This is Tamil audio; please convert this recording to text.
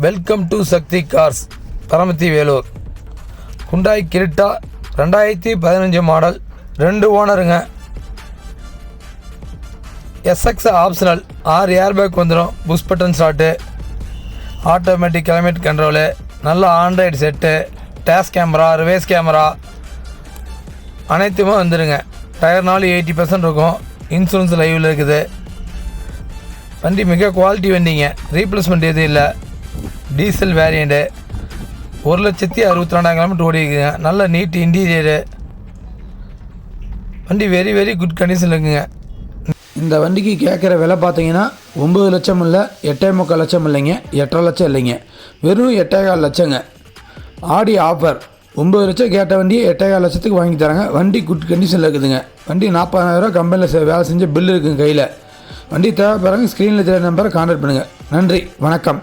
Welcome to Sakthi cars, Paramathi Velur. Hyundai Creta 2015 model, 2 ஓனருங்க. SX ஆப்ஷனல், 6 ஏர்பேக் வந்துடும். Push button start, automatic climate control, நல்ல Android set, dash camera, reverse camera அனைத்துமே வந்துடுங்க. டயர்னாலும் 80% இருக்கும். இன்சூரன்ஸ் லைவில் இருக்குது. வண்டி மிக குவாலிட்டி வண்டிங்க. ரீப்ளேஸ்மெண்ட் எதுவும் இல்லை. டீசல் வேரியண்ட்டு, 1,62,000 கிலோமீட்டர் ஓடி இருக்குங்க. நல்ல நீட் இன்டீரியரு. வண்டி வெரி வெரி குட் கண்டிஷனில் இருக்குங்க. இந்த வண்டிக்கு கேட்குற விலை பார்த்தீங்கன்னா 9 லட்சம் இல்லை, 8,3 லட்சம் இல்லைங்க, 8.5 லட்சம் இல்லைங்க, வெறும் 8,4 லட்சங்க. ஆடி ஆஃபர். 9 லட்சம் கேட்ட வண்டியை 8,4 லட்சத்துக்கு வாங்கி தராங்க. வண்டி குட் கண்டிஷனில் இருக்குதுங்க. வண்டி 40,000 கம்பெனியில் வேலை செஞ்ச பில்லு இருக்குங்க கையில். வண்டி தேவைப்படுறாங்க. ஸ்க்ரீனில் தெரிய நம்பரை கான்டாக்ட் பண்ணுங்கள். நன்றி, வணக்கம்.